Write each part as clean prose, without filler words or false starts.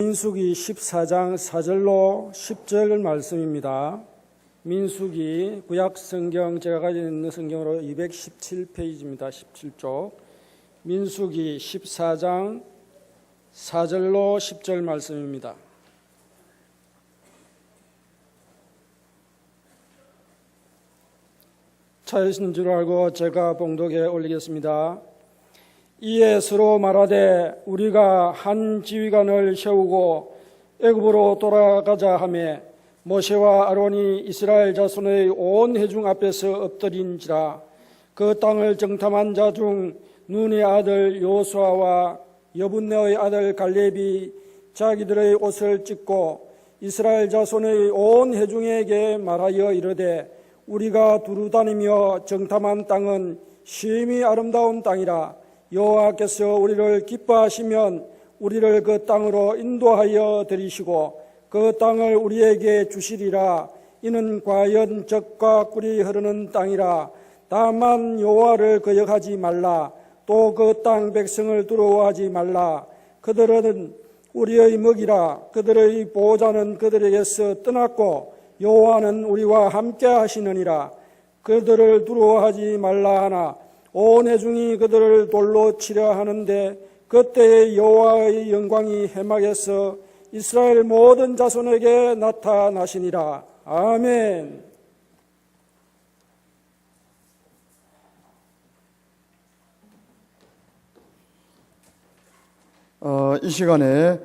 민수기 14장 4절로 10절 말씀입니다. 민수기 구약 성경 제가 가지고 있는 성경으로 217페이지입니다. 17쪽. 민수기 14장 4절로 10절 말씀입니다. 차이신 줄 알고 제가 봉독에 올리겠습니다. 이에 서로 말하되 우리가 한 지휘관을 세우고 애굽으로 돌아가자 하매 모세와 아론이 이스라엘 자손의 온 회중 앞에서 엎드린지라. 그 땅을 정탐한 자 중 눈의 아들 요수아와 여분네의 아들 갈렙이 자기들의 옷을 찢고 이스라엘 자손의 온 회중에게 말하여 이르되 우리가 두루다니며 정탐한 땅은 심히 아름다운 땅이라. 여호와께서 우리를 기뻐하시면 우리를 그 땅으로 인도하여 들이시고 그 땅을 우리에게 주시리라. 이는 과연 젖과 꿀이 흐르는 땅이라. 다만 여호와를 거역하지 말라. 또 그 땅 백성을 두려워하지 말라. 그들은 우리의 먹이라. 그들의 보호자는 그들에게서 떠났고 여호와는 우리와 함께 하시느니라. 그들을 두려워하지 말라 하나 온 회중이 그들을 돌로 치려 하는데 그때에 여호와의 영광이 해막에서 이스라엘 모든 자손에게 나타나시니라. 아멘. 이 시간에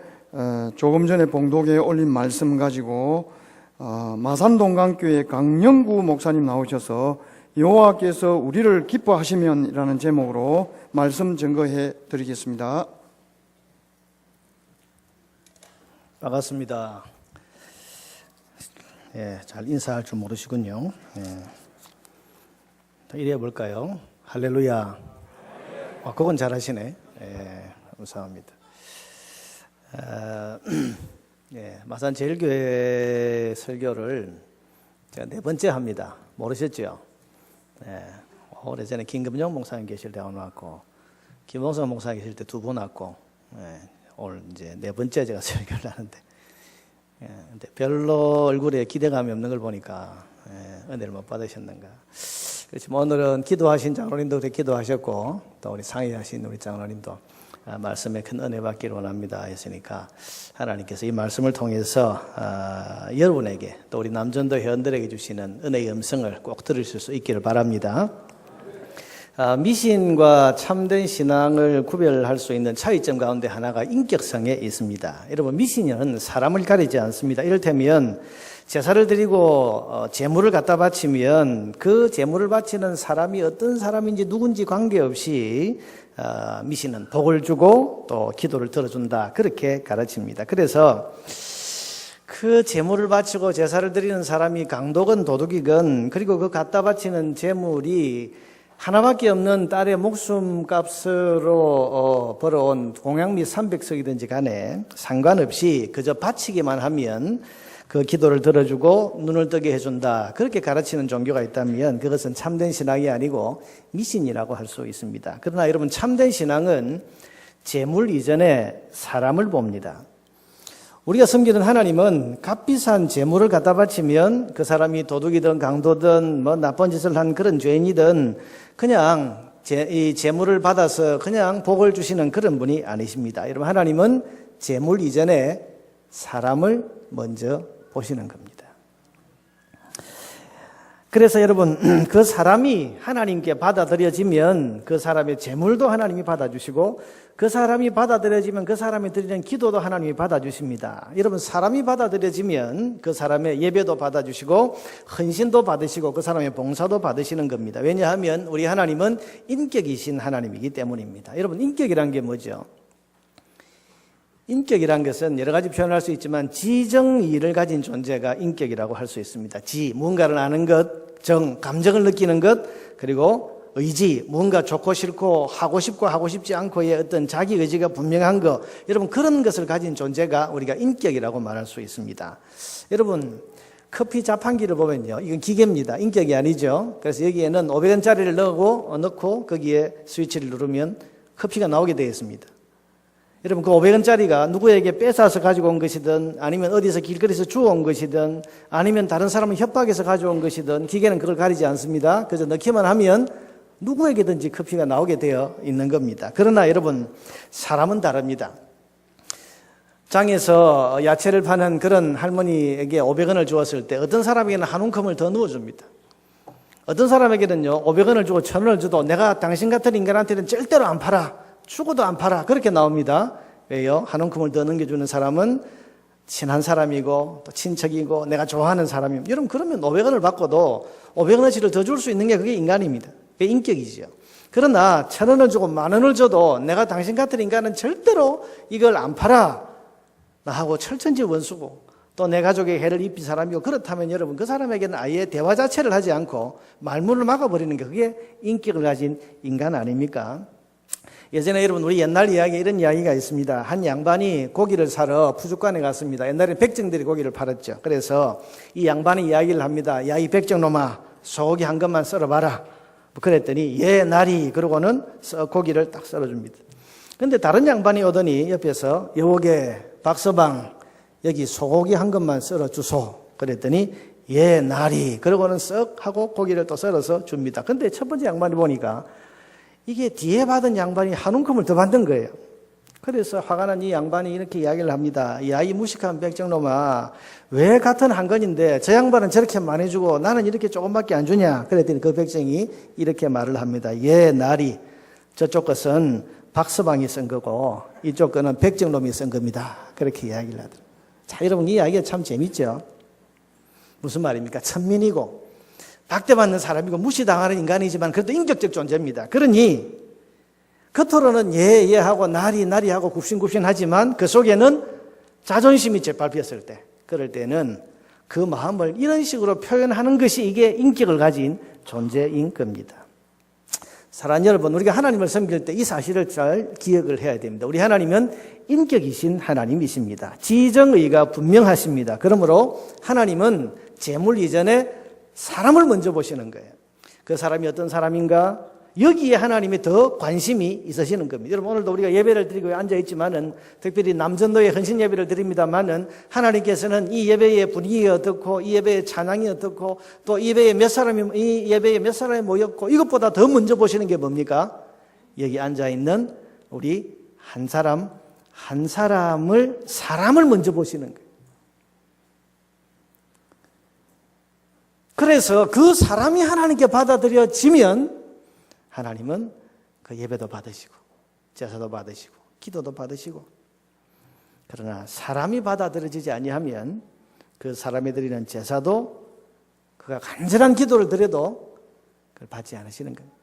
조금 전에 봉독에 올린 말씀 가지고 마산동강교회 강영구 목사님 나오셔서 여호와께서 우리를 기뻐하시면이라는 제목으로 말씀 증거해 드리겠습니다. 반갑습니다. 잘 인사할 줄 모르시군요. 이래 볼까요? 할렐루야. 그건 잘하시네. 감사합니다. 마산 제일교회 설교를 제가 4번째 합니다. 모르셨죠? 오래전에 김금영 목사님 계실 때 왔고 김홍성 목사 계실 때 2번 왔고 오늘 이제 4번째 제가 설교를 하는데 근데 별로 얼굴에 기대감이 없는 걸 보니까 은혜를 못 받으셨는가. 그렇지만 오늘은 기도하신 장로님도 그렇게 기도하셨고 또 우리 상의하신 우리 장로님도 말씀에 큰 은혜 받기를 원합니다 했으니까 하나님께서 이 말씀을 통해서 여러분에게 또 우리 남전도 회원들에게 주시는 은혜의 음성을 꼭 들으실 수 있기를 바랍니다. 미신과 참된 신앙을 구별할 수 있는 차이점 가운데 하나가 인격성에 있습니다. 여러분, 미신은 사람을 가리지 않습니다. 이를테면 제사를 드리고 제물을 갖다 바치면 그 제물을 바치는 사람이 어떤 사람인지 누군지 관계없이 미신은 복을 주고 또 기도를 들어준다, 그렇게 가르칩니다. 그래서 그 제물을 바치고 제사를 드리는 사람이 강도건 도둑이건, 그리고 그 갖다 바치는 제물이 하나밖에 없는 딸의 목숨값으로 벌어온 공양 및 300석이든지 간에 상관없이 그저 바치기만 하면 그 기도를 들어주고 눈을 뜨게 해준다, 그렇게 가르치는 종교가 있다면 그것은 참된 신앙이 아니고 미신이라고 할 수 있습니다. 그러나 여러분, 참된 신앙은 재물 이전에 사람을 봅니다. 우리가 섬기는 하나님은 값비싼 재물을 갖다 바치면 그 사람이 도둑이든 강도든 뭐 나쁜 짓을 한 그런 죄인이든 그냥 이 재물을 받아서 그냥 복을 주시는 그런 분이 아니십니다. 여러분, 하나님은 재물 이전에 사람을 먼저 보시는 겁니다. 그래서 여러분, 그 사람이 하나님께 받아들여지면 그 사람의 재물도 하나님이 받아주시고, 그 사람이 받아들여지면 그 사람이 드리는 기도도 하나님이 받아주십니다. 여러분, 사람이 받아들여지면 그 사람의 예배도 받아주시고 헌신도 받으시고 그 사람의 봉사도 받으시는 겁니다. 왜냐하면 우리 하나님은 인격이신 하나님이기 때문입니다. 여러분, 인격이란 게 뭐죠? 인격이란 것은 여러 가지 표현할 수 있지만 지정의를 가진 존재가 인격이라고 할 수 있습니다. 지, 무언가를 아는 것, 정, 감정을 느끼는 것, 그리고 의지, 무언가 좋고 싫고 하고 싶고 하고 싶지 않고의 어떤 자기 의지가 분명한 것, 여러분, 그런 것을 가진 존재가 우리가 인격이라고 말할 수 있습니다. 여러분, 커피 자판기를 보면요, 이건 기계입니다. 인격이 아니죠. 그래서 여기에는 500원짜리를 넣고 거기에 스위치를 누르면 커피가 나오게 되어 있습니다. 여러분 그 500원짜리가 누구에게 뺏어서 가지고 온 것이든 아니면 어디서 길거리에서 주워온 것이든 아니면 다른 사람을 협박해서 가져온 것이든 기계는 그걸 가리지 않습니다. 그래서 넣기만 하면 누구에게든지 커피가 나오게 되어 있는 겁니다. 그러나 여러분 사람은 다릅니다. 장에서 야채를 파는 그런 할머니에게 500원을 주었을 때 어떤 사람에게는 한 움큼을 더 넣어줍니다. 어떤 사람에게는요 500원을 주고 1000원을 줘도 내가 당신 같은 인간한테는 절대로 안 팔아, 죽어도 안 팔아, 그렇게 나옵니다. 왜요? 한 움큼을 더 넘겨주는 사람은 친한 사람이고 또 친척이고 내가 좋아하는 사람이고, 여러분 그러면 500원을 받고도 500원어치를 더 줄 수 있는 게 그게 인간입니다. 그게 인격이죠. 그러나 1000원을 주고 10,000원을 줘도 내가 당신 같은 인간은 절대로 이걸 안 팔아 나하고 철천지 원수고 또 내 가족에게 해를 입힌 사람이고, 그렇다면 여러분 그 사람에게는 아예 대화 자체를 하지 않고 말문을 막아버리는 게 그게 인격을 가진 인간 아닙니까? 예전에 여러분 우리 옛날 이야기에 이런 이야기가 있습니다. 한 양반이 고기를 사러 푸주간에 갔습니다. 옛날에 백정들이 고기를 팔았죠. 그래서 이 양반이 이야기를 합니다. 야, 이 백정놈아, 소고기 한 것만 썰어봐라. 그랬더니 예 나리, 그러고는 고기를 딱 썰어줍니다. 근데 다른 양반이 오더니 옆에서 여보게 박서방, 여기 소고기 한 것만 썰어주소. 그랬더니 예 나리, 그러고는 쓱 하고 고기를 또 썰어서 줍니다. 근데 첫 번째 양반이 보니까 이게 뒤에 받은 양반이 한 움큼을 더 받는 거예요. 그래서 화가 난 이 양반이 이렇게 이야기를 합니다. 야, 이 무식한 백정놈아, 왜 같은 한 건인데 저 양반은 저렇게 많이 주고 나는 이렇게 조금밖에 안 주냐. 그랬더니 그 백정이 이렇게 말을 합니다. 예 나리, 저쪽 것은 박서방이 쓴 거고 이쪽 거는 백정놈이 쓴 겁니다. 그렇게 이야기를 하더라고요. 자, 여러분 이 이야기가 참 재밌죠. 무슨 말입니까? 천민이고 박대받는 사람이고 무시당하는 인간이지만 그래도 인격적 존재입니다. 그러니 겉으로는 예 하고 나리 하고 굽신굽신 하지만 그 속에는 자존심이 짓밟혔을 때, 그럴 때는 그 마음을 이런 식으로 표현하는 것이 이게 인격을 가진 존재인 겁니다. 사랑하는 여러분, 우리가 하나님을 섬길 때 이 사실을 잘 기억을 해야 됩니다. 우리 하나님은 인격이신 하나님이십니다. 지정의가 분명하십니다. 그러므로 하나님은 재물 이전에 사람을 먼저 보시는 거예요. 그 사람이 어떤 사람인가? 여기에 하나님이 더 관심이 있으시는 겁니다. 여러분 오늘도 우리가 예배를 드리고 앉아있지만은 특별히 남전도에 헌신 예배를 드립니다만은 하나님께서는 이 예배의 분위기가 어떻고 이 예배의 찬양이 어떻고 또 이 예배에 몇 사람이 모였고 이것보다 더 먼저 보시는 게 뭡니까? 여기 앉아있는 우리 한 사람을 먼저 보시는 거예요. 그래서 그 사람이 하나님께 받아들여지면 하나님은 그 예배도 받으시고 제사도 받으시고 기도도 받으시고, 그러나 사람이 받아들여지지 아니하면 그 사람이 드리는 제사도 그가 간절한 기도를 드려도 그걸 받지 않으시는 겁니다.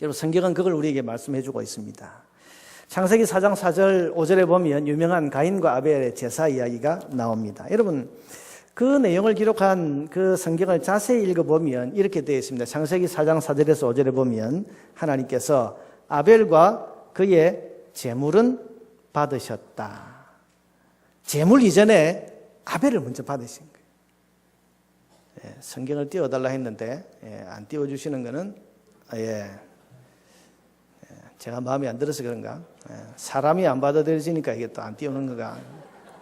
여러분 성경은 그걸 우리에게 말씀해 주고 있습니다. 창세기 4장 4절 5절에 보면 유명한 가인과 아벨의 제사 이야기가 나옵니다. 여러분 그 내용을 기록한 그 성경을 자세히 읽어보면 이렇게 되어 있습니다. 창세기 4장 4절에서 5절에 보면 하나님께서 아벨과 그의 제물은 받으셨다. 제물 이전에 아벨을 먼저 받으신 거예요. 성경을 띄워달라 했는데 안 띄워주시는 거는 제가 마음에 안 들어서 그런가? 사람이 안 받아들여지니까 이게 또 안 띄우는 거가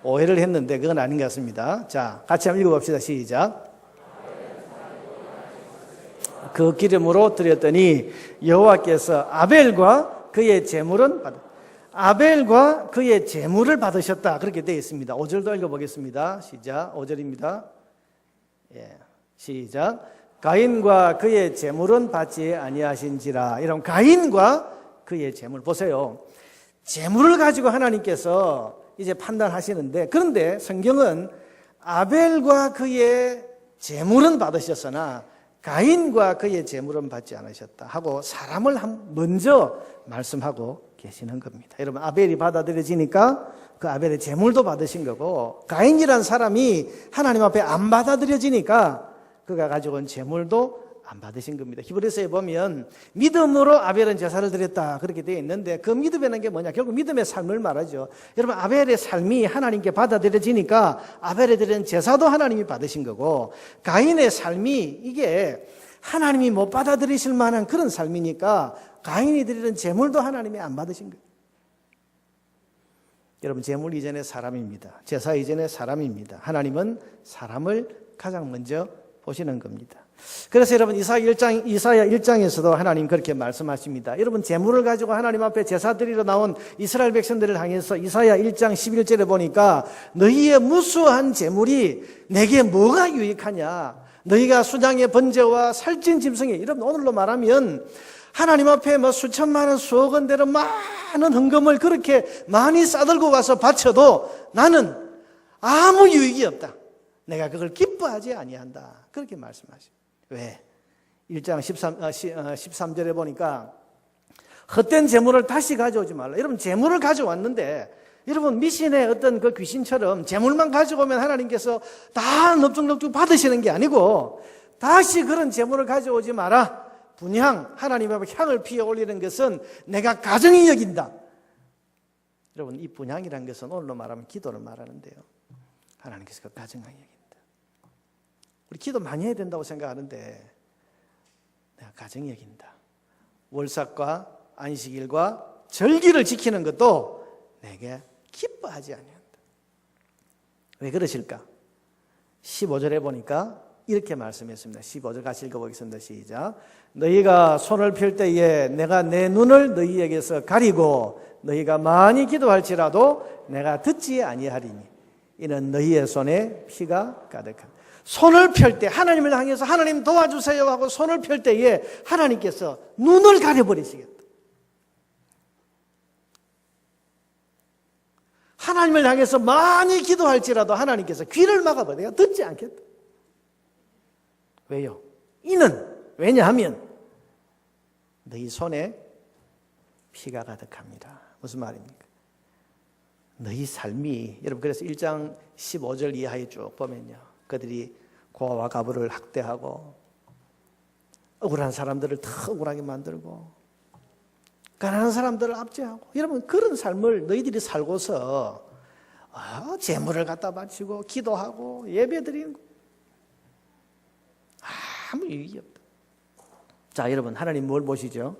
오해를 했는데 그건 아닌 것 같습니다. 자, 같이 한번 읽어봅시다. 시작. 그 기름으로 드렸더니 여호와께서 아벨과 그의 제물을 받으셨다. 그렇게 되어 있습니다. 5절도 읽어보겠습니다. 시작. 5절입니다. 시작. 가인과 그의 제물은 받지 아니하신지라. 이런 가인과 그의 제물 보세요. 제물을 가지고 하나님께서 이제 판단하시는데, 그런데 성경은 아벨과 그의 제물은 받으셨으나 가인과 그의 제물은 받지 않으셨다 하고 사람을 먼저 말씀하고 계시는 겁니다. 여러분 아벨이 받아들여지니까 그 아벨의 제물도 받으신 거고, 가인이라는 사람이 하나님 앞에 안 받아들여지니까 그가 가지고 온 제물도 안 받으신 겁니다. 히브리서에 보면 믿음으로 아벨은 제사를 드렸다 그렇게 되어 있는데 그 믿음이라는 게 뭐냐? 결국 믿음의 삶을 말하죠. 여러분 아벨의 삶이 하나님께 받아들여지니까 아벨에 드리는 제사도 하나님이 받으신 거고, 가인의 삶이 이게 하나님이 못 받아들이실 만한 그런 삶이니까 가인이 드리는 제물도 하나님이 안 받으신 거예요. 여러분, 제물 이전에 사람입니다. 제사 이전에 사람입니다. 하나님은 사람을 가장 먼저 보시는 겁니다. 그래서 여러분, 이사야 1장에서도 하나님 그렇게 말씀하십니다. 여러분, 제물을 가지고 하나님 앞에 제사 드리러 나온 이스라엘 백성들을 향해서 이사야 1장 11절에 보니까 너희의 무수한 제물이 내게 뭐가 유익하냐? 너희가 수장의 번제와 살찐 짐승에, 여러분 오늘로 말하면 하나님 앞에 뭐 수천만 원, 수억 원대로 많은 헌금을 그렇게 많이 싸들고 와서 바쳐도 나는 아무 유익이 없다. 내가 그걸 기뻐하지 아니한다. 그렇게 말씀하십니다. 왜? 1장 13절에 보니까 헛된 재물을 다시 가져오지 말라. 여러분, 재물을 가져왔는데 여러분, 미신의 어떤 그 귀신처럼 재물만 가져오면 하나님께서 다 넙죽넙죽 받으시는 게 아니고 다시 그런 재물을 가져오지 마라. 분향, 하나님 앞에 향을 피워 올리는 것은 내가 가증히 여긴다. 여러분, 이 분향이라는 것은 오늘로 말하면 기도를 말하는데요. 하나님께서 그 가증하게 여긴다. 우리 기도 많이 해야 된다고 생각하는데 내가 가증히 여긴다. 월삭과 안식일과 절기를 지키는 것도 내게 기뻐하지 아니한다. 왜 그러실까? 15절에 보니까 이렇게 말씀했습니다. 15절 같이 읽어보겠습니다. 시작. 너희가 손을 펼 때에 내가 내 눈을 너희에게서 가리고 너희가 많이 기도할지라도 내가 듣지 아니하리니 이는 너희의 손에 피가 가득하다. 손을 펼 때 하나님을 향해서 하나님 도와주세요 하고 손을 펼 때에 하나님께서 눈을 가려버리시겠다. 하나님을 향해서 많이 기도할지라도 하나님께서 귀를 막아버려. 내가 듣지 않겠다. 왜요? 왜냐하면 너희 손에 피가 가득합니다. 무슨 말입니까? 너희 삶이, 여러분, 그래서 1장 15절 이하에 쭉 보면요, 그들이 고아와 가부를 학대하고 억울한 사람들을 더 억울하게 만들고 가난한 사람들을 압제하고, 여러분, 그런 삶을 너희들이 살고서 재물을 갖다 바치고 기도하고 예배드리는 거 아무 유익이 없다. 자, 여러분, 하나님 뭘 보시죠?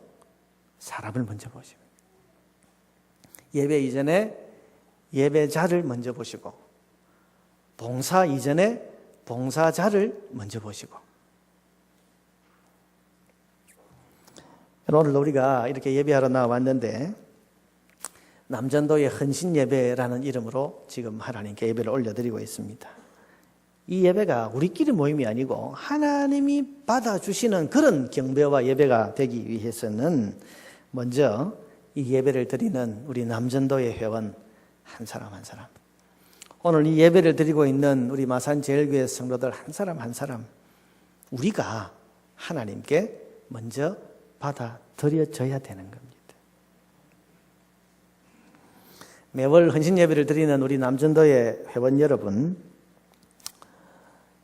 사람을 먼저 보십니다. 예배 이전에 예배자를 먼저 보시고, 봉사 이전에 봉사자를 먼저 보시고. 오늘 우리가 이렇게 예배하러 나왔는데 남전도의 헌신 예배라는 이름으로 지금 하나님께 예배를 올려드리고 있습니다. 이 예배가 우리끼리 모임이 아니고 하나님이 받아주시는 그런 경배와 예배가 되기 위해서는 먼저 이 예배를 드리는 우리 남전도의 회원 한 사람 한 사람, 오늘 이 예배를 드리고 있는 우리 마산제일교회 성도들 한 사람 한 사람, 우리가 하나님께 먼저 받아들여져야 되는 겁니다. 매월 헌신 예배를 드리는 우리 남전도의 회원 여러분,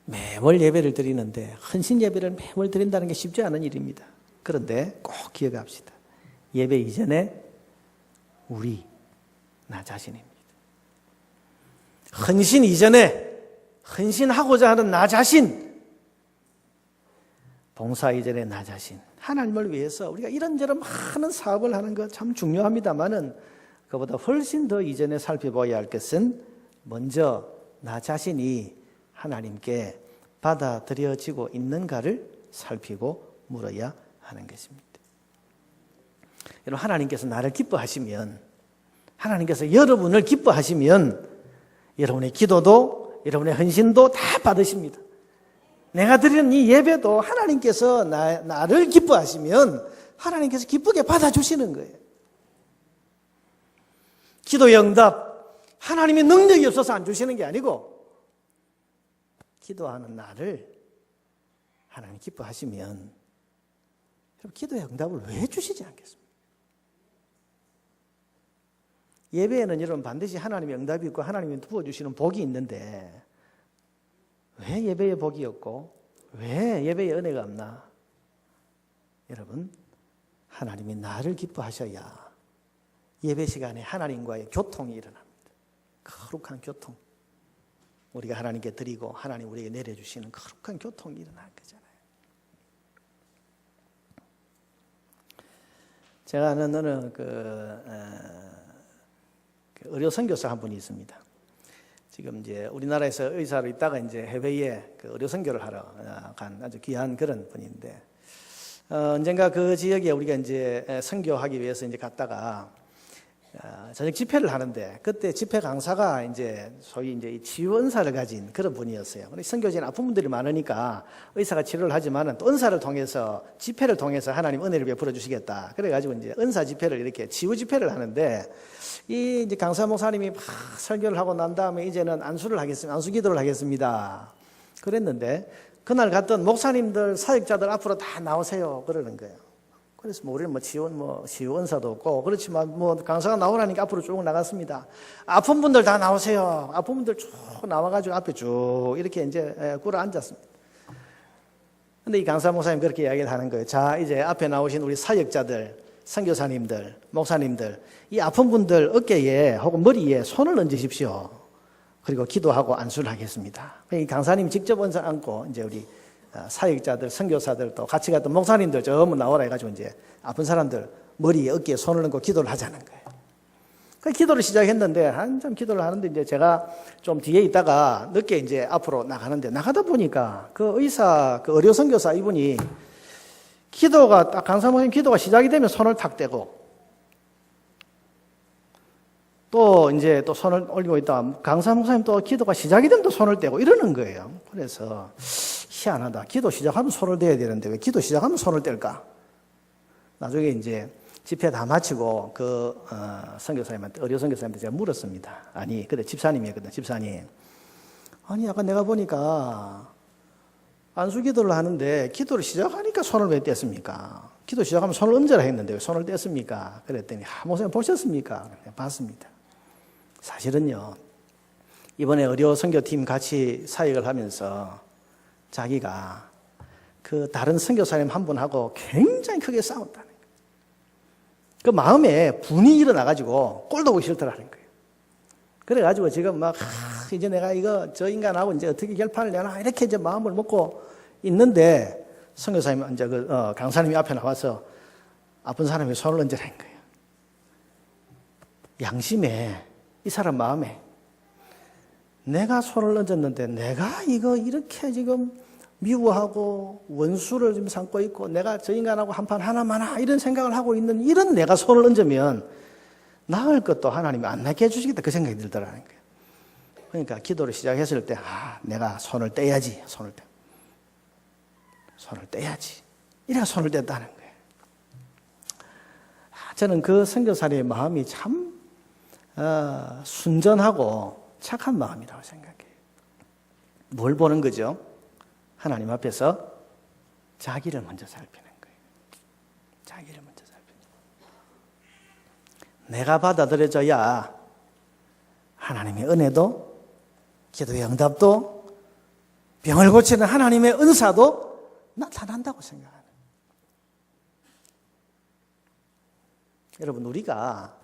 매월 예배를 드리는데 헌신 예배를 매월 드린다는 게 쉽지 않은 일입니다. 그런데 꼭 기억합시다. 예배 이전에 나 자신입니다. 헌신 이전에 헌신하고자 하는 나 자신, 봉사 이전에 나 자신, 하나님을 위해서 우리가 이런저런 많은 사업을 하는 것 참 중요합니다만은 그보다 훨씬 더 이전에 살펴봐야 할 것은 먼저 나 자신이 하나님께 받아들여지고 있는가를 살피고 물어야 하는 것입니다. 여러분, 하나님께서 나를 기뻐하시면, 하나님께서 여러분을 기뻐하시면 여러분의 기도도 여러분의 헌신도 다 받으십니다. 내가 드리는 이 예배도 하나님께서 나를 기뻐하시면 하나님께서 기쁘게 받아주시는 거예요. 기도의 응답, 하나님의 능력이 없어서 안 주시는 게 아니고 기도하는 나를 하나님 기뻐하시면 기도의 응답을 왜 주시지 않겠습니까? 예배에는 여러분 반드시 하나님의 응답이 있고 하나님이 부어주시는 복이 있는데 왜 예배에 복이 없고 왜 예배에 은혜가 없나? 여러분, 하나님이 나를 기뻐하셔야 예배 시간에 하나님과의 교통이 일어납니다. 거룩한 교통. 우리가 하나님께 드리고 하나님 우리에게 내려주시는 거룩한 교통이 일어날 거잖아요. 제가 아는 어느 그 의료 선교사 한 분이 있습니다. 지금 이제 우리나라에서 의사로 있다가 이제 해외에 그 의료 선교를 하러 간 아주 귀한 그런 분인데, 언젠가 그 지역에 우리가 이제 선교하기 위해서 이제 갔다가 저녁 집회를 하는데, 그때 집회 강사가 이제 소위 이제 이 치유 은사를 가진 그런 분이었어요. 선교지는 아픈 분들이 많으니까 의사가 치료를 하지만은 또 은사를 통해서, 집회를 통해서 하나님 은혜를 베풀어 주시겠다. 그래가지고 이제 은사 집회를, 이렇게 치유 집회를 하는데, 이 이제 강사 목사님이 막 설교를 하고 난 다음에 이제는 안수를 하겠습니다. 안수 기도를 하겠습니다. 그랬는데 그날 갔던 목사님들, 사역자들 앞으로 다 나오세요. 그러는 거예요. 그래서 우리는 치유 은사도 없고 그렇지만 강사가 나오라니까 앞으로 쭉 나갔습니다. 아픈 분들 다 나오세요. 아픈 분들 쭉 나와가지고 앞에 쭉 이렇게 이제 꿇어 앉았습니다. 근데 이 강사 목사님 그렇게 이야기를 하는 거예요. 자, 이제 앞에 나오신 우리 사역자들, 선교사님들, 목사님들, 이 아픈 분들 어깨에 혹은 머리에 손을 얹으십시오. 그리고 기도하고 안수를 하겠습니다. 이 강사님이 직접 언사 안고 이제 우리 사역자들, 선교사들, 또 같이 갔던 목사님들 전부 나오라 해가지고 이제 아픈 사람들 머리에 어깨에 손을 얹고 기도를 하자는 거예요. 그 기도를 시작했는데 한참 기도를 하는데 이제 제가 좀 뒤에 있다가 늦게 이제 앞으로 나가는데, 나가다 보니까 그 의사, 그 의료 선교사 이분이 기도가 딱 강사 목사님 기도가 시작이 되면 손을 탁 떼고 또 이제 또 손을 올리고 있다가 강사 목사님 또 기도가 시작이 되면 또 손을 떼고 이러는 거예요. 그래서 희한하다. 기도 시작하면 손을 떼야 되는데 왜 기도 시작하면 손을 뗄까? 나중에 이제 집회 다 마치고 그 선교사님한테, 의료 선교사님한테 제가 물었습니다. 아니, 그때 집사님이었거든. 집사님, 아니 아까 내가 보니까 안수 기도를 하는데 기도를 시작하니까 손을 왜 뗐습니까? 기도 시작하면 손을 얹으라 했는데 왜 손을 뗐습니까? 그랬더니 목사님 보셨습니까? 봤습니다. 사실은요, 이번에 의료 선교팀 같이 사역을 하면서 자기가 그 다른 선교사님 한 분하고 굉장히 크게 싸웠다는 거예요. 그 마음에 분이 일어나가지고 꼴도 보기 싫더라는 거예요. 그래가지고 지금 막 이제 내가 저 인간하고 이제 어떻게 결판을 내나 이렇게 이제 마음을 먹고 있는데, 선교사님 이제 강사님이 앞에 나와서 아픈 사람이 손을 얹으라는 거예요. 양심에, 이 사람 마음에, 내가 손을 얹었는데 내가 이렇게 지금 미워하고 원수를 지금 삼고 있고 내가 저 인간하고 한판 하나마나 이런 생각을 하고 있는 이런 내가 손을 얹으면 나을 것도 하나님이 안 낫게 해주시겠다, 그 생각이 들더라는 거예요. 그러니까 기도를 시작했을 때 내가 손을 떼야지, 손을 떼야지, 이래가 손을 뗐다는 거예요. 저는 그 선교사님의 마음이 참 순전하고 착한 마음이라고 생각해요. 뭘 보는 거죠? 하나님 앞에서 자기를 먼저 살피는 거예요. 자기를 먼저 살피는 거예요. 내가 받아들여져야 하나님의 은혜도, 기도의 응답도, 병을 고치는 하나님의 은사도 나타난다고 생각하는 거예요. 여러분, 우리가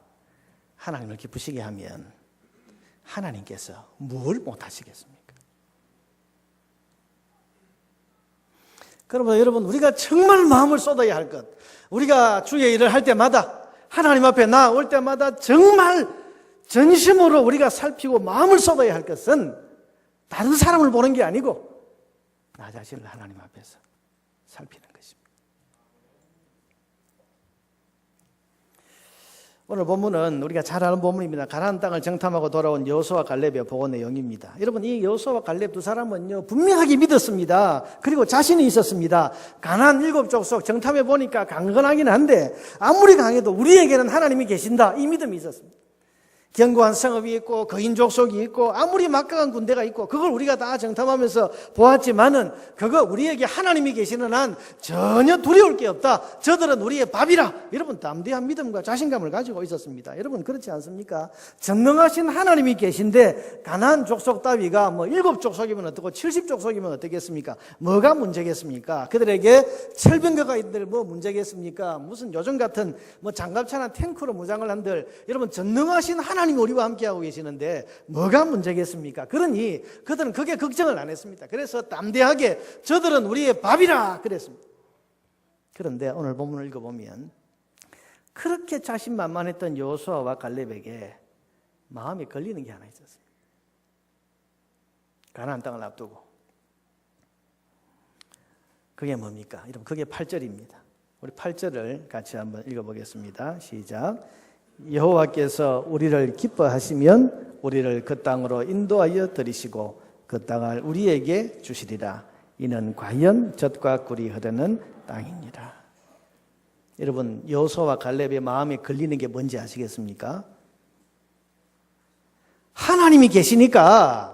하나님을 기쁘시게 하면 하나님께서 뭘 못하시겠습니까? 그러면 여러분, 우리가 정말 마음을 쏟아야 할 것, 우리가 주의 일을 할 때마다, 하나님 앞에 나올 때마다 정말 전심으로 우리가 살피고 마음을 쏟아야 할 것은 다른 사람을 보는 게 아니고 나 자신을 하나님 앞에서 살피는 것입니다. 오늘 본문은 우리가 잘 아는 본문입니다. 가나안 땅을 정탐하고 돌아온 여호수아와 갈렙의 보고 내용입니다. 여러분, 이 여호수아와 갈렙 두 사람은요, 분명하게 믿었습니다. 그리고 자신이 있었습니다. 가나안 7족속 정탐해 보니까 강건하긴 한데 아무리 강해도 우리에게는 하나님이 계신다, 이 믿음이 있었습니다. 견고한 성읍이 있고 거인 족속이 있고 아무리 막강한 군대가 있고 그걸 우리가 다 정탐하면서 보았지만은 그거 우리에게 하나님이 계시는 한 전혀 두려울 게 없다. 저들은 우리의 밥이라. 여러분, 담대한 믿음과 자신감을 가지고 있었습니다. 여러분, 그렇지 않습니까? 전능하신 하나님이 계신데 가나안 족속 따위가 7족속이면 어떻고 70족속이면 어떻겠습니까? 뭐가 문제겠습니까? 그들에게 철병거가 있들 문제겠습니까? 무슨 요즘 같은 장갑차나 탱크로 무장을 한들, 여러분, 전능하신 하나님이 우리와 함께하고 계시는데 뭐가 문제겠습니까? 그러니 그들은 그게 걱정을 안 했습니다. 그래서 담대하게 저들은 우리의 밥이라 그랬습니다. 그런데 오늘 본문을 읽어보면 그렇게 자신만만했던 여호수아와 갈렙에게 마음에 걸리는 게 하나 있었어요. 가나안 땅을 앞두고. 그게 뭡니까? 여러분, 그게 8절입니다. 우리 8절을 같이 한번 읽어보겠습니다. 시작. 여호와께서 우리를 기뻐하시면 우리를 그 땅으로 인도하여 들이시고 그 땅을 우리에게 주시리라. 이는 과연 젖과 꿀이 흐르는 땅이니라. 여러분, 여호수아와 갈렙의 마음에 걸리는 게 뭔지 아시겠습니까? 하나님이 계시니까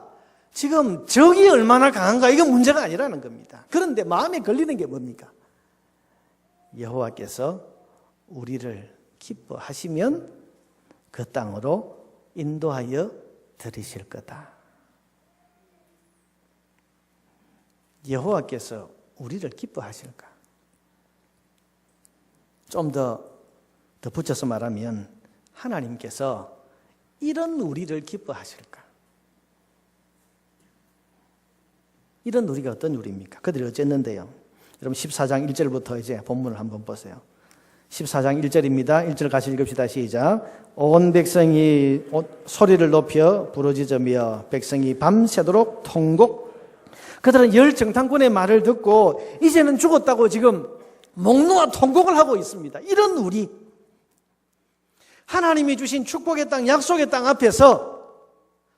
지금 적이 얼마나 강한가 이건 문제가 아니라는 겁니다. 그런데 마음에 걸리는 게 뭡니까? 여호와께서 우리를 기뻐하시면 그 땅으로 인도하여 들이실 거다. 여호와께서 우리를 기뻐하실까? 좀 더 덧붙여서 말하면 하나님께서 이런 우리를 기뻐하실까? 이런 우리가 어떤 우리입니까? 그들이 어쨌는데요. 여러분 14장 1절부터 이제 본문을 한번 보세요. 14장 1절입니다. 1절 같이 읽읍시다. 시작. 온 백성이 소리를 높여 부르짖으며 백성이 밤새도록 통곡. 그들은 열 정탐꾼의 말을 듣고 이제는 죽었다고 지금 목 놓아 통곡을 하고 있습니다. 이런 우리, 하나님이 주신 축복의 땅, 약속의 땅 앞에서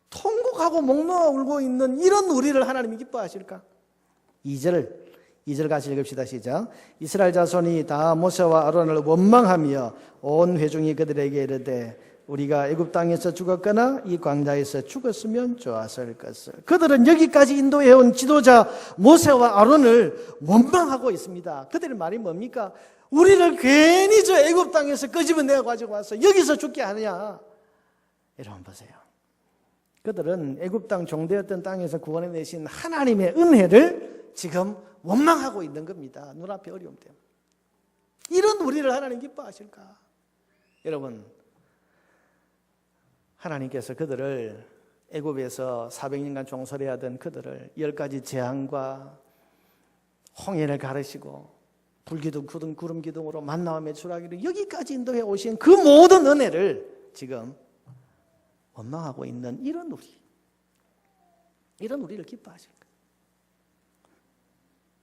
통곡하고 목 놓아 울고 있는 이런 우리를 하나님이 기뻐하실까? 2절 같이 읽읍시다. 시작. 이스라엘 자손이 다 모세와 아론을 원망하며 온 회중이 그들에게 이르되 우리가 애굽 땅에서 죽었거나 이 광야에서 죽었으면 좋았을 것을. 그들은 여기까지 인도해온 지도자 모세와 아론을 원망하고 있습니다. 그들의 말이 뭡니까? 우리를 괜히 저 애굽 땅에서 끄집어내어 가지고 와서 여기서 죽게 하느냐. 여러분 보세요. 그들은 애굽 땅 종되었던 땅에서 구원해 내신 하나님의 은혜를 지금 원망하고 있는 겁니다. 눈앞에 어려움 때문에. 이런 우리를 하나님 기뻐하실까? 여러분, 하나님께서 그들을 애굽에서 400년간 종살이하던 그들을 10가지 재앙과 홍해를 가르시고 불기둥, 구름 기둥으로 만나와 매출하기를 여기까지 인도해 오신 그 모든 은혜를 지금 원망하고 있는 이런 우리를 기뻐하실까?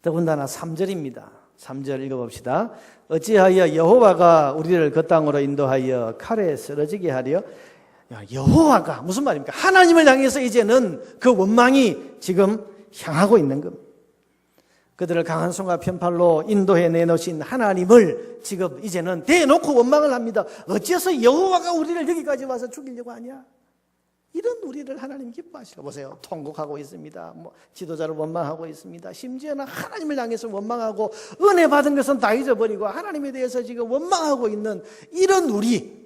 더군다나 3절입니다. 3절 읽어봅시다. 어찌하여 여호와가 우리를 그 땅으로 인도하여 칼에 쓰러지게 하려? 여호와가 무슨 말입니까? 하나님을 향해서 이제는 그 원망이 지금 향하고 있는 겁니다. 그들을 강한 손과 편팔로 인도해 내놓으신 하나님을 지금 이제는 대놓고 원망을 합니다. 어째서 여호와가 우리를 여기까지 와서 죽이려고 하냐? 이런 우리를 하나님 기뻐하시고 보세요. 통곡하고 있습니다. 지도자를 원망하고 있습니다. 심지어는 하나님을 향해서 원망하고 은혜 받은 것은 다 잊어버리고 하나님에 대해서 지금 원망하고 있는 이런 우리.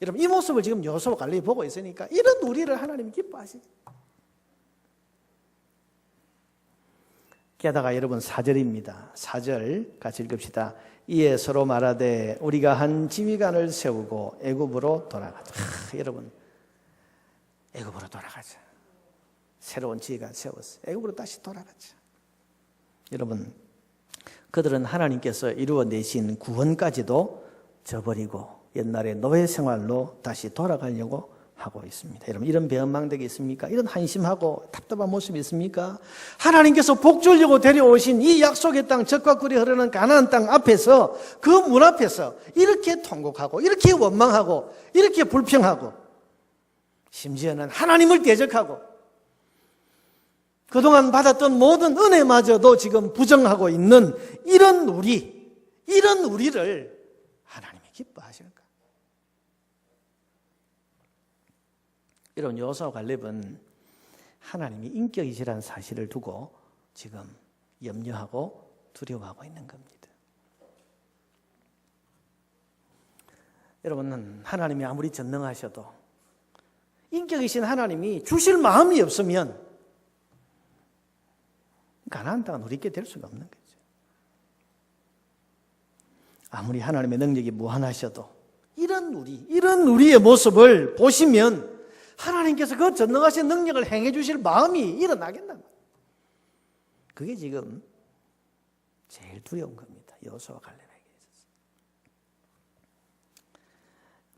여러분 이 모습을 지금 여호수아 갈렙이 보고 있으니까 이런 우리를 하나님 기뻐하시죠. 게다가 여러분 4절입니다. 4절 같이 읽읍시다. 이에 서로 말하되 우리가 한 지휘관을 세우고 애굽으로 돌아가자. 여러분 애굽으로 돌아가자. 새로운 지휘관 세웠어요. 애굽으로 다시 돌아가자. 여러분 그들은 하나님께서 이루어내신 구원까지도 저버리고 옛날의 노예 생활로 다시 돌아가려고 하고 있습니다. 여러분 이런 배은망덕이 있습니까? 이런 한심하고 답답한 모습이 있습니까? 하나님께서 복 주려고 데려오신 이 약속의 땅, 젖과 꿀이 흐르는 가나안 땅 앞에서 그 문 앞에서 이렇게 통곡하고 이렇게 원망하고 이렇게 불평하고 심지어는 하나님을 대적하고 그동안 받았던 모든 은혜마저도 지금 부정하고 있는 이런 우리를 하나님이 기뻐하실까? 이런 여호수아와 갈렙은 하나님이 인격이시라는 사실을 두고 지금 염려하고 두려워하고 있는 겁니다. 여러분은 하나님이 아무리 전능하셔도 인격이신 하나님이 주실 마음이 없으면 가나안 땅은 우리께 될 수가 없는 거죠. 아무리 하나님의 능력이 무한하셔도 이런 우리의 모습을 보시면 하나님께서 그 전능하신 능력을 행해 주실 마음이 일어나겠나? 그게 지금 제일 두려운 겁니다. 여호수아와 갈렙에게 있어서.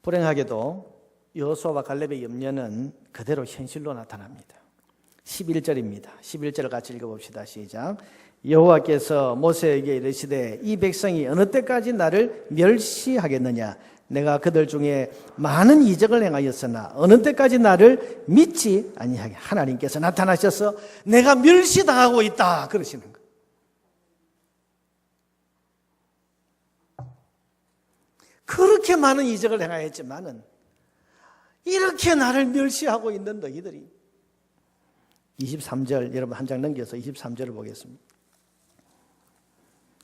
불행하게도 여호수아와 갈렙의 염려는 그대로 현실로 나타납니다. 11절입니다. 11절을 같이 읽어봅시다. 시작. 여호와께서 모세에게 이르시되 이 백성이 어느 때까지 나를 멸시하겠느냐. 내가 그들 중에 많은 이적을 행하였으나 어느 때까지 나를 믿지 아니하게. 하나님께서 나타나셔서 내가 멸시당하고 있다 그러시는 거예요. 그렇게 많은 이적을 행하였지만은 이렇게 나를 멸시하고 있는 너희들이. 23절 여러분 한 장 넘겨서 23절을 보겠습니다.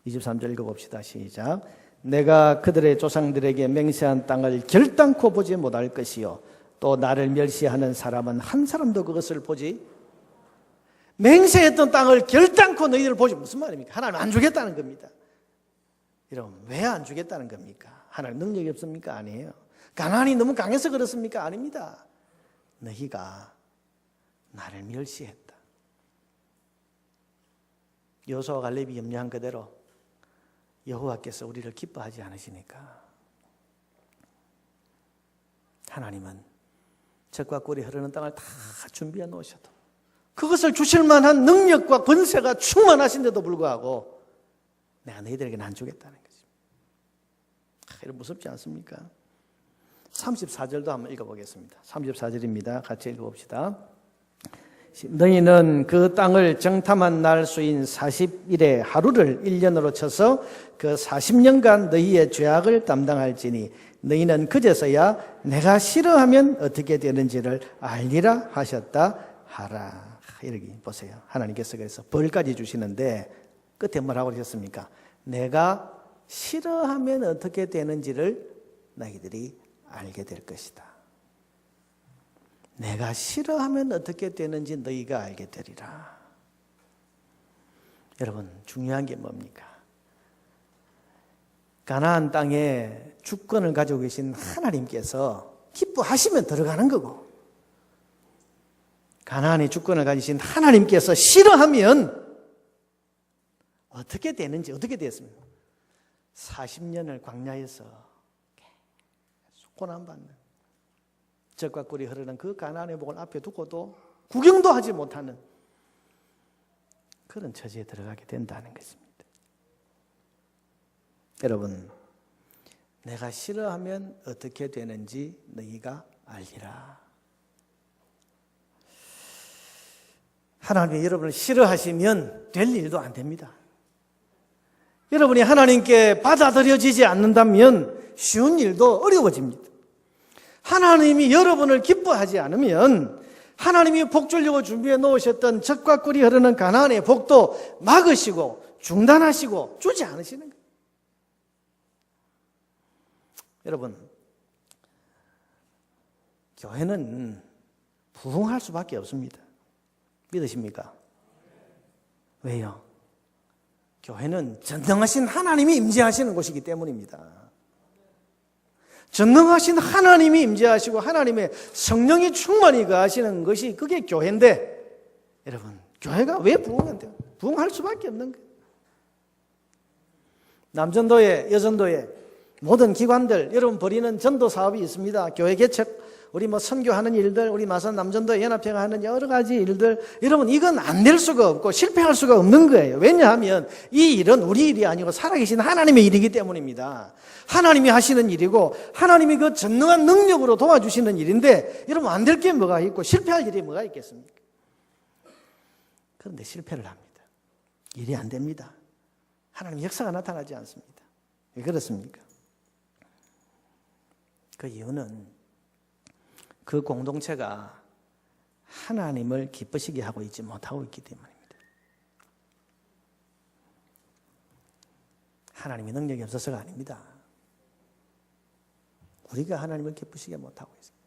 23절 읽어봅시다. 시작. 내가 그들의 조상들에게 맹세한 땅을 결단코 보지 못할 것이요 또 나를 멸시하는 사람은 한 사람도 그것을 보지. 맹세했던 땅을 결단코 너희들 보지. 무슨 말입니까? 하나님 안 주겠다는 겁니다. 여러분 왜 안 주겠다는 겁니까? 하나님 능력이 없습니까? 아니에요. 가나안이 너무 강해서 그렇습니까? 아닙니다. 너희가 나를 멸시했다. 여호수아와 갈렙이 염려한 그대로 여호와께서 우리를 기뻐하지 않으시니까 하나님은 젖과 꿀이 흐르는 땅을 다 준비해 놓으셔도 그것을 주실 만한 능력과 권세가 충만하신데도 불구하고 내가 너희들에게는 안 주겠다는 거죠. 이런 무섭지 않습니까? 34절도 한번 읽어보겠습니다. 34절입니다. 같이 읽어봅시다. 너희는 그 땅을 정탐한 날 수인 40일의 하루를 1년으로 쳐서 그 40년간 너희의 죄악을 담당할지니 너희는 그제서야 내가 싫어하면 어떻게 되는지를 알리라 하셨다 하라. 이렇게 보세요. 하나님께서 그래서 벌까지 주시는데 끝에 뭐라고 하셨습니까? 내가 싫어하면 어떻게 되는지를 너희들이 알게 될 것이다. 내가 싫어하면 어떻게 되는지 너희가 알게 되리라. 여러분 중요한 게 뭡니까? 가나안 땅에 주권을 가지고 계신 하나님께서 기뻐하시면 들어가는 거고 가나안의 주권을 가지신 하나님께서 싫어하면 어떻게 되는지 어떻게 됐습니까? 40년을 광야에서 계속 고난받는 젖과 꿀이 흐르는 그 가나안의 복을 앞에 두고도 구경도 하지 못하는 그런 처지에 들어가게 된다는 것입니다. 여러분, 내가 싫어하면 어떻게 되는지 너희가 알리라. 하나님이 여러분을 싫어하시면 될 일도 안 됩니다. 여러분이 하나님께 받아들여지지 않는다면 쉬운 일도 어려워집니다. 하나님이 여러분을 기뻐하지 않으면 하나님이 복 주려고 준비해 놓으셨던 젖과 꿀이 흐르는 가나안의 복도 막으시고 중단하시고 주지 않으시는 거예요. 여러분, 교회는 부흥할 수밖에 없습니다. 믿으십니까? 왜요? 교회는 전능하신 하나님이 임재하시는 곳이기 때문입니다. 전능하신 하나님이 임재하시고 하나님의 성령이 충만히 거하시는 것이 그게 교회인데 여러분 교회가 왜 부흥한대요? 부흥할 수밖에 없는 거예요. 남전도회, 여전도회 모든 기관들 여러분 벌이는 전도 사업이 있습니다. 교회 개척, 우리 선교하는 일들, 우리 마산 남전도회 연합회가 하는 여러 가지 일들 여러분 이건 안 될 수가 없고 실패할 수가 없는 거예요. 왜냐하면 이 일은 우리 일이 아니고 살아계신 하나님의 일이기 때문입니다. 하나님이 하시는 일이고 하나님이 그 전능한 능력으로 도와주시는 일인데 여러분 안 될 게 뭐가 있고 실패할 일이 뭐가 있겠습니까? 그런데 실패를 합니다. 일이 안 됩니다. 하나님 역사가 나타나지 않습니다. 왜 그렇습니까? 그 이유는 그 공동체가 하나님을 기쁘시게 하고 있지 못하고 있기 때문입니다. 하나님의 능력이 없어서가 아닙니다. 우리가 하나님을 기쁘시게 못하고 있습니다.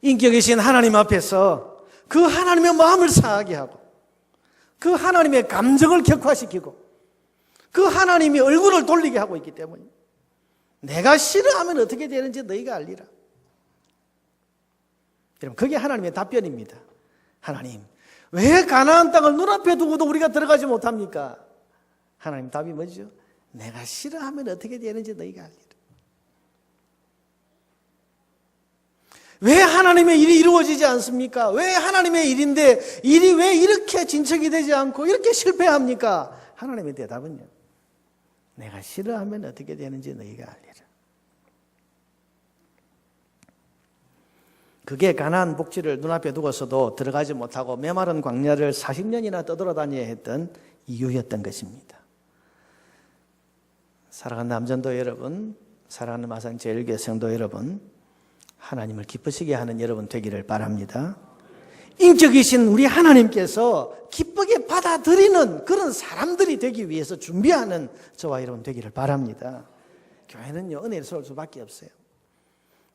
인격이신 하나님 앞에서 그 하나님의 마음을 상하게 하고 그 하나님의 감정을 격화시키고 그 하나님의 얼굴을 돌리게 하고 있기 때문입니다. 내가 싫어하면 어떻게 되는지 너희가 알리라. 여러분 그게 하나님의 답변입니다. 하나님 왜 가나안 땅을 눈앞에 두고도 우리가 들어가지 못합니까? 하나님 답이 뭐죠? 내가 싫어하면 어떻게 되는지 너희가 알리라. 왜 하나님의 일이 이루어지지 않습니까? 왜 하나님의 일인데 일이 왜 이렇게 진척이 되지 않고 이렇게 실패합니까? 하나님의 대답은요, 내가 싫어하면 어떻게 되는지 너희가 알리라. 그게 가나안 복지를 눈앞에 두고서도 들어가지 못하고 메마른 광야를 40년이나 떠돌아다녀야 했던 이유였던 것입니다. 사랑하는 남전도 여러분, 사랑하는 마산 제일교회 성도 여러분, 하나님을 기쁘시게 하는 여러분 되기를 바랍니다. 인격이신 우리 하나님께서 기쁘게 받아들이는 그런 사람들이 되기 위해서 준비하는 저와 여러분 되기를 바랍니다. 교회는요, 은혜스러울 수밖에 없어요.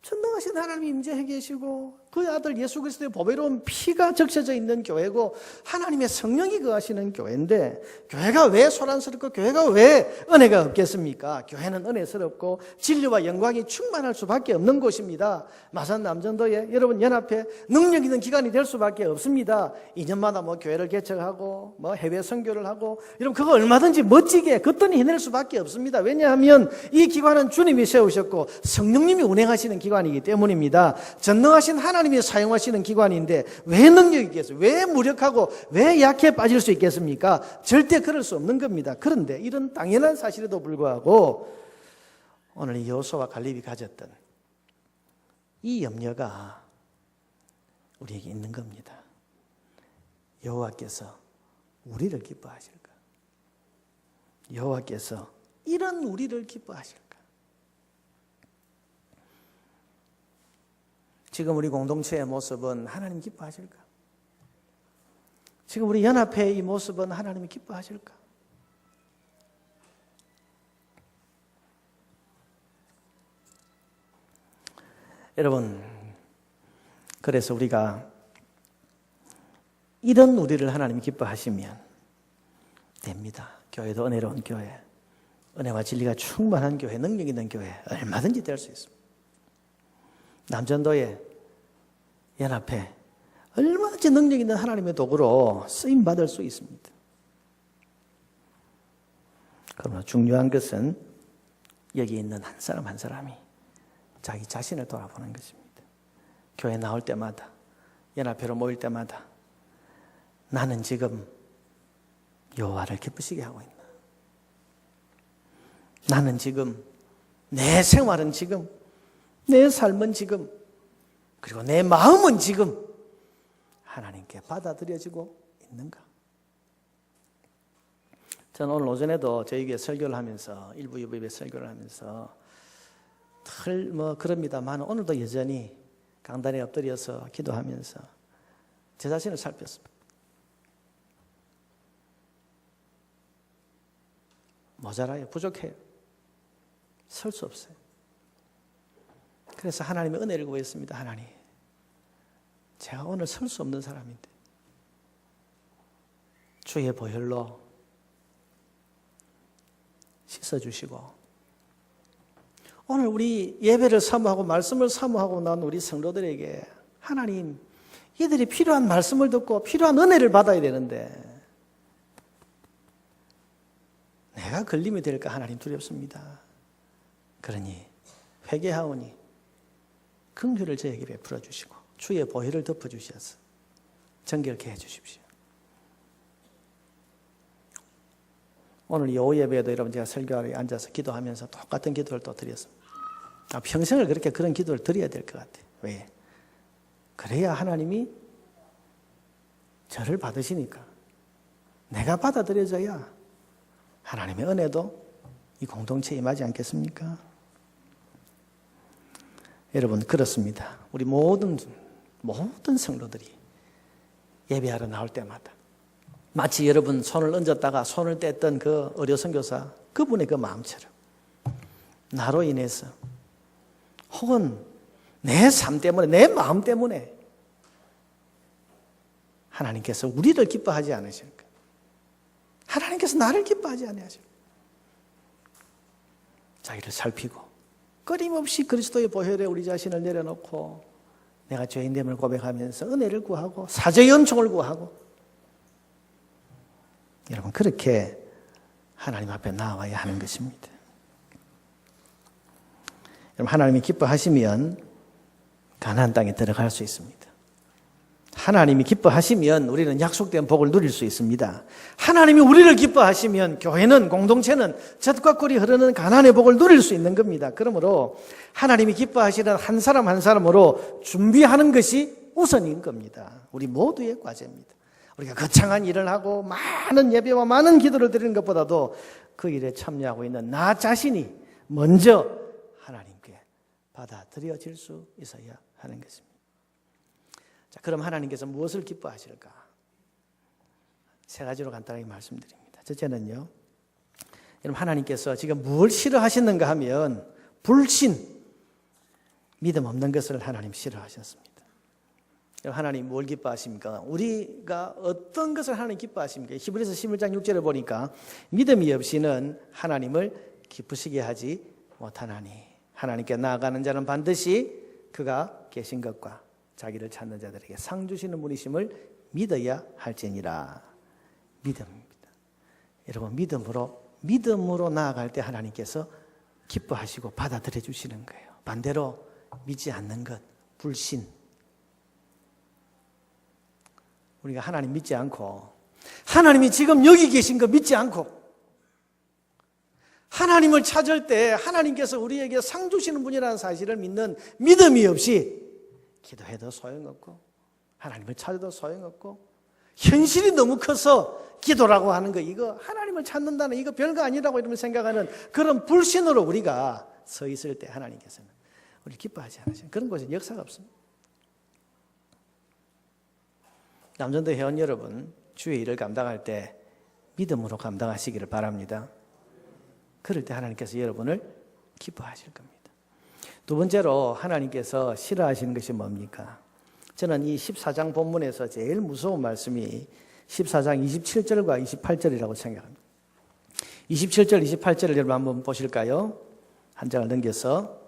전능하신 하나님이 임재해 계시고 그 아들 예수 그리스도의 보배로운 피가 적셔져 있는 교회고 하나님의 성령이 거하시는 교회인데, 교회가 왜 소란스럽고 교회가 왜 은혜가 없겠습니까? 교회는 은혜스럽고 진리와 영광이 충만할 수밖에 없는 곳입니다. 마산 남전도에 여러분 연합회 능력 있는 기관이 될 수밖에 없습니다. 2년마다 교회를 개척하고 해외 선교를 하고, 여러분 그거 얼마든지 멋지게 거뜬히 해낼 수밖에 없습니다. 왜냐하면 이 기관은 주님이 세우셨고 성령님이 운행하시는 기관이기 때문입니다. 전능하신 하나님이 사용하시는 기관인데 왜 능력이 있겠어요? 왜 무력하고 왜 약해 빠질 수 있겠습니까? 절대 그럴 수 없는 겁니다. 그런데 이런 당연한 사실에도 불구하고 오늘 이 여호수아와 갈렙이 가졌던 이 염려가 우리에게 있는 겁니다. 여호와께서 우리를 기뻐하실까? 여호와께서 이런 우리를 기뻐하실까? 지금 우리 공동체의 모습은 하나님 기뻐하실까? 지금 우리 연합회의 이 모습은 하나님이 기뻐하실까? 여러분, 그래서 우리가 이런 우리를 하나님이 기뻐하시면 됩니다. 교회도 은혜로운 교회, 은혜와 진리가 충만한 교회, 능력 있는 교회 얼마든지 될 수 있습니다. 남전도의 연합회 얼마든지 능력 있는 하나님의 도구로 쓰임받을 수 있습니다. 그러나 중요한 것은 여기 있는 한 사람 한 사람이 자기 자신을 돌아보는 것입니다. 교회 나올 때마다, 연합회로 모일 때마다 나는 지금 여호와를 기쁘시게 하고 있나? 나는 지금, 내 생활은 지금, 내 삶은 지금, 그리고 내 마음은 지금 하나님께 받아들여지고 있는가? 저는 오늘 오전에도 저에게 설교를 하면서, 일부 예배 설교를 하면서 그럽니다만 오늘도 여전히 강단에 엎드려서 기도하면서 제 자신을 살폈습니다. 모자라요. 부족해요. 설 수 없어요. 그래서 하나님의 은혜를 구했습니다. 하나님, 제가 오늘 설 수 없는 사람인데 주의 보혈로 씻어주시고, 오늘 우리 예배를 사모하고 말씀을 사모하고 난 우리 성도들에게 하나님, 이들이 필요한 말씀을 듣고 필요한 은혜를 받아야 되는데 내가 걸림이 될까 하나님 두렵습니다. 그러니 회개하오니 긍휼을 저에게 베풀어 주시고 주의 보혈을 덮어 주셔서 정결케 해 주십시오. 오늘 이 오후 예배에도 여러분 제가 설교하러 앉아서 기도하면서 똑같은 기도를 또 드렸습니다. 평생을 그렇게 그런 기도를 드려야 될 것 같아요. 왜? 그래야 하나님이 저를 받으시니까, 내가 받아들여져야 하나님의 은혜도 이 공동체에 임하지 않겠습니까? 여러분, 그렇습니다. 우리 모든 성도들이 예배하러 나올 때마다 마치 여러분 손을 얹었다가 손을 뗐던 그 의료 선교사, 그분의 그 마음처럼 나로 인해서 혹은 내 삶 때문에, 내 마음 때문에 하나님께서 우리를 기뻐하지 않으실까? 하나님께서 나를 기뻐하지 않으실까? 자기를 살피고 끊임없이 그리스도의 보혈에 우리 자신을 내려놓고 내가 죄인됨을 고백하면서 은혜를 구하고 사죄의 은총을 구하고, 여러분 그렇게 하나님 앞에 나와야 하는 것입니다. 여러분, 하나님이 기뻐하시면 가나안 땅에 들어갈 수 있습니다. 하나님이 기뻐하시면 우리는 약속된 복을 누릴 수 있습니다. 하나님이 우리를 기뻐하시면 교회는, 공동체는 젖과 꿀이 흐르는 가나안의 복을 누릴 수 있는 겁니다. 그러므로 하나님이 기뻐하시는 한 사람 한 사람으로 준비하는 것이 우선인 겁니다. 우리 모두의 과제입니다. 우리가 거창한 일을 하고 많은 예배와 많은 기도를 드리는 것보다도 그 일에 참여하고 있는 나 자신이 먼저 하나님께 받아들여질 수 있어야 하는 것입니다. 자, 그럼 하나님께서 무엇을 기뻐하실까? 세 가지로 간단하게 말씀드립니다. 첫째는요, 여러분, 하나님께서 지금 뭘 싫어하시는가 하면 불신, 믿음 없는 것을 하나님 싫어하셨습니다. 하나님 뭘 기뻐하십니까? 우리가 어떤 것을 하나님 기뻐하십니까? 히브리서 11장 6절에 보니까 믿음이 없이는 하나님을 기쁘시게 하지 못하나니 하나님께 나아가는 자는 반드시 그가 계신 것과 자기를 찾는 자들에게 상 주시는 분이심을 믿어야 할지니라. 믿음입니다. 여러분, 믿음으로 나아갈 때 하나님께서 기뻐하시고 받아들여 주시는 거예요. 반대로 믿지 않는 것, 불신. 우리가 하나님 믿지 않고, 하나님이 지금 여기 계신 거 믿지 않고, 하나님을 찾을 때 하나님께서 우리에게 상 주시는 분이라는 사실을 믿는 믿음이 없이 기도해도 소용없고, 하나님을 찾아도 소용없고, 현실이 너무 커서 기도라고 하는 거, 이거 하나님을 찾는다는 이거 별거 아니라고 이러면 생각하는 그런 불신으로 우리가 서 있을 때 하나님께서는 우리 기뻐하지 않으시는 그런 것은 역사가 없습니다. 남전도 회원 여러분, 주의 일을 감당할 때 믿음으로 감당하시기를 바랍니다. 그럴 때 하나님께서 여러분을 기뻐하실 겁니다. 두 번째로 하나님께서 싫어하시는 것이 뭡니까? 저는 이 14장 본문에서 제일 무서운 말씀이 14장 27절과 28절이라고 생각합니다. 27절, 28절을 여러분 한번 보실까요? 한 장을 넘겨서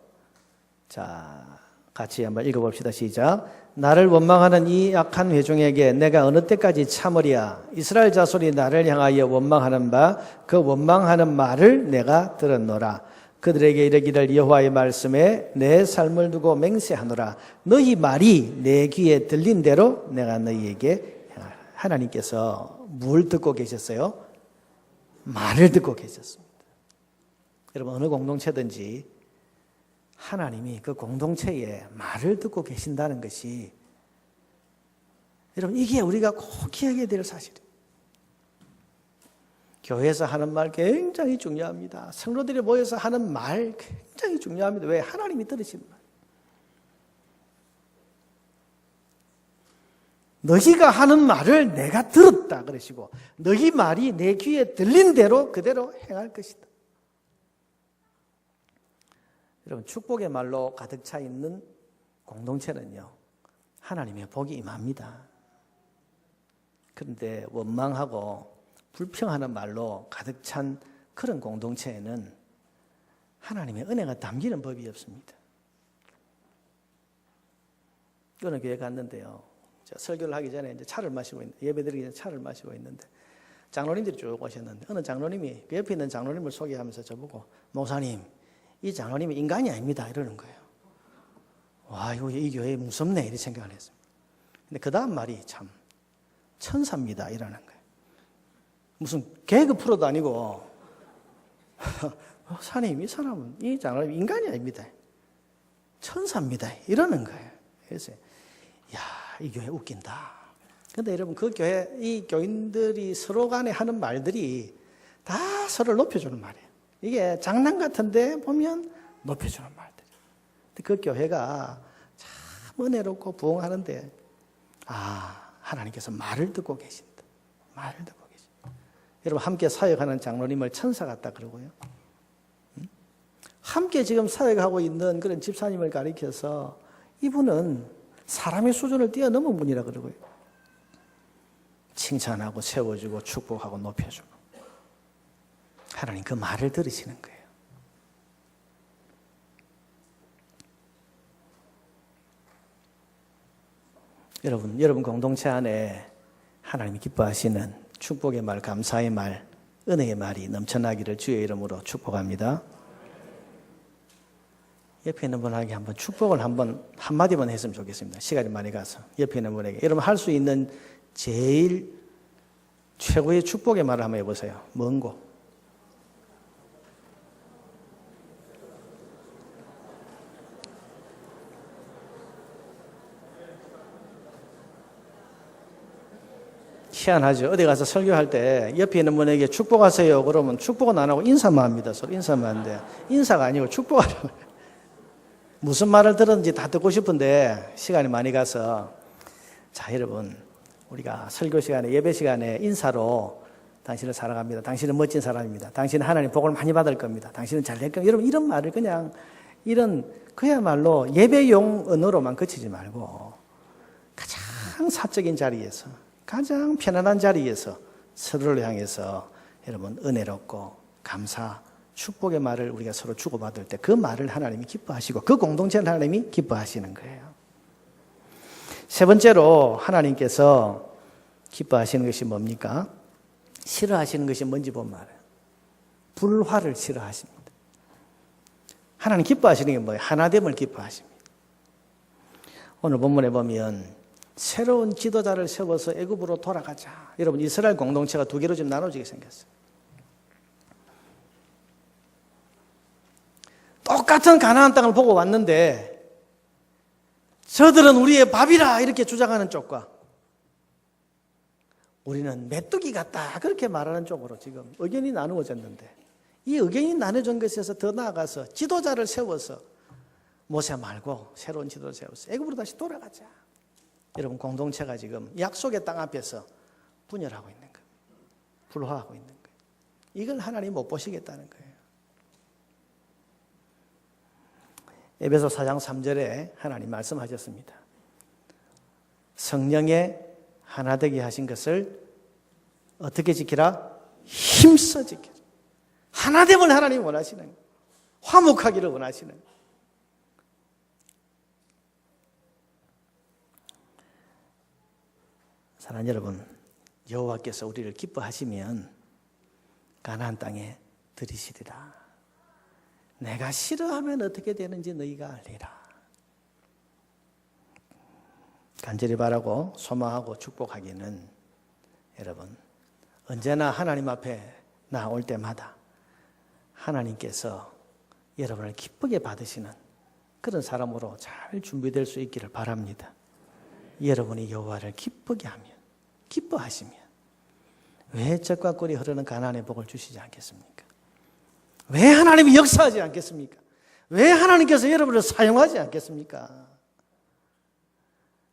자, 같이 한번 읽어봅시다. 시작. 나를 원망하는 이 악한 회중에게 내가 어느 때까지 참으랴? 이스라엘 자손이 나를 향하여 원망하는 바 그 원망하는 말을 내가 들었노라. 그들에게 이르기를 여호와의 말씀에 내 삶을 두고 맹세하노라. 너희 말이 내 귀에 들린 대로 내가 너희에게 행하라. 하나님께서 뭘 듣고 계셨어요? 말을 듣고 계셨습니다. 여러분, 어느 공동체든지 하나님이 그 공동체에 말을 듣고 계신다는 것이, 여러분, 이게 우리가 꼭 기억해야 될 사실이에요. 교회에서 하는 말 굉장히 중요합니다. 성도들이 모여서 하는 말 굉장히 중요합니다. 왜? 하나님이 들으시는 말. 너희가 하는 말을 내가 들었다 그러시고, 너희 말이 내 귀에 들린 대로 그대로 행할 것이다. 여러분, 축복의 말로 가득 차 있는 공동체는요, 하나님의 복이 임합니다. 그런데 원망하고 불평하는 말로 가득 찬 그런 공동체에는 하나님의 은혜가 담기는 법이 없습니다. 어느 교회 갔는데요, 설교를 하기 전에 이제 차를 마시고 예배드리기 전에 차를 마시고 있는데 장로님들이 쭉 오셨는데 어느 장로님이 그 옆에 있는 장로님을 소개하면서 저보고, 목사님, 이 장로님이 인간이 아닙니다 이러는 거예요. 와, 이 교회 무섭네 이렇게 생각을 했습니다. 근데 그 다음 말이 참 천사입니다 이러는 거예요. 무슨 개그 프로도 아니고 목사님, 이 사람은, 이 장로님 인간이 아닙니다, 천사입니다 이러는 거예요. 그래서 야, 이 교회 웃긴다. 근데 여러분, 그 교회, 이 교인들이 서로 간에 하는 말들이 다 서로를 높여주는 말이에요. 이게 장난 같은데 보면 높여주는 말들. 그 교회가 참 은혜롭고 부흥하는데, 아, 하나님께서 말을 듣고 계신다. 말을 듣고 계신다. 여러분, 함께 사역하는 장로님을 천사 같다 그러고요. 함께 지금 사역하고 있는 그런 집사님을 가리켜서 이분은 사람의 수준을 뛰어넘은 분이라 그러고요. 칭찬하고 세워주고 축복하고 높여주고. 하나님 그 말을 들으시는 거예요. 여러분 공동체 안에 하나님이 기뻐하시는 축복의 말, 감사의 말, 은혜의 말이 넘쳐나기를 주의 이름으로 축복합니다. 옆에 있는 분에게 한번 축복을 한마디만 했으면 좋겠습니다. 시간이 많이 가서. 옆에 있는 분에게. 여러분 할 수 있는 제일 최고의 축복의 말을 한번 해보세요. 뭔고? 희한하죠. 어디 가서 설교할 때 옆에 있는 분에게 축복하세요. 그러면 축복은 안 하고 인사만 합니다. 서로 인사만 하는데 인사가 아니고 축복하라고. 무슨 말을 들었는지 다 듣고 싶은데 시간이 많이 가서 자 여러분 우리가 설교 시간에 예배 시간에 인사로 당신을 사랑합니다. 당신은 멋진 사람입니다. 당신은 하나님 복을 많이 받을 겁니다. 당신은 잘 될 겁니다. 여러분 이런 말을 그냥 이런 그야말로 예배용 언어로만 그치지 말고 가장 사적인 자리에서 가장 편안한 자리에서 서로를 향해서 여러분 은혜롭고 감사, 축복의 말을 우리가 서로 주고받을 때 그 말을 하나님이 기뻐하시고 그 공동체를 하나님이 기뻐하시는 거예요. 세 번째로 하나님께서 기뻐하시는 것이 뭡니까? 싫어하시는 것이 뭔지 보면 알아요. 불화를 싫어하십니다. 하나님 기뻐하시는 게 뭐예요? 하나됨을 기뻐하십니다. 오늘 본문에 보면 새로운 지도자를 세워서 애굽으로 돌아가자. 여러분 이스라엘 공동체가 두 개로 지금 나눠지게 생겼어요. 똑같은 가나안 땅을 보고 왔는데 저들은 우리의 밥이라 이렇게 주장하는 쪽과 우리는 메뚜기 같다 그렇게 말하는 쪽으로 지금 의견이 나누어졌는데 이 의견이 나눠진 것에서 더 나아가서 지도자를 세워서 모세 말고 새로운 지도자를 세워서 애굽으로 다시 돌아가자. 여러분 공동체가 지금 약속의 땅 앞에서 분열하고 있는 거예요. 불화하고 있는 거예요. 이걸 하나님 못 보시겠다는 거예요. 에베소 4장 3절에 하나님 말씀하셨습니다. 성령의 하나 되게 하신 것을 어떻게 지키라? 힘써 지키라. 하나됨을 하나님 원하시는 거예요. 화목하기를 원하시는 거예요. 사랑하는 여러분, 여호와께서 우리를 기뻐하시면 가나안 땅에 들이시리라. 내가 싫어하면 어떻게 되는지 너희가 알리라. 간절히 바라고 소망하고 축복하기는 여러분 언제나 하나님 앞에 나올 때마다 하나님께서 여러분을 기쁘게 받으시는 그런 사람으로 잘 준비될 수 있기를 바랍니다. 여러분이 여호와를 기쁘게 하면 기뻐하시면 왜 젖과 꿀이 흐르는 가나안의 복을 주시지 않겠습니까? 왜 하나님이 역사하지 않겠습니까? 왜 하나님께서 여러분을 사용하지 않겠습니까?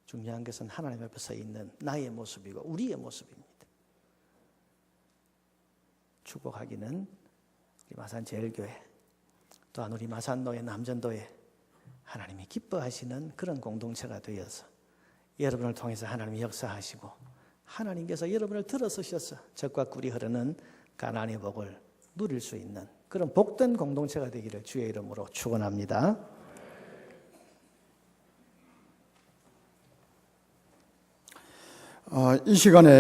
중요한 것은 하나님 앞에 서 있는 나의 모습이고 우리의 모습입니다. 축복하기는 우리 마산제일교회 또한 우리 마산노회 남전도회 하나님이 기뻐하시는 그런 공동체가 되어서 여러분을 통해서 하나님이 역사하시고 하나님께서 여러분을 들어서셔서 젖과 꿀이 흐르는 가나안의 복을 누릴 수 있는 그런 복된 공동체가 되기를 주의 이름으로 축원합니다. 이 시간에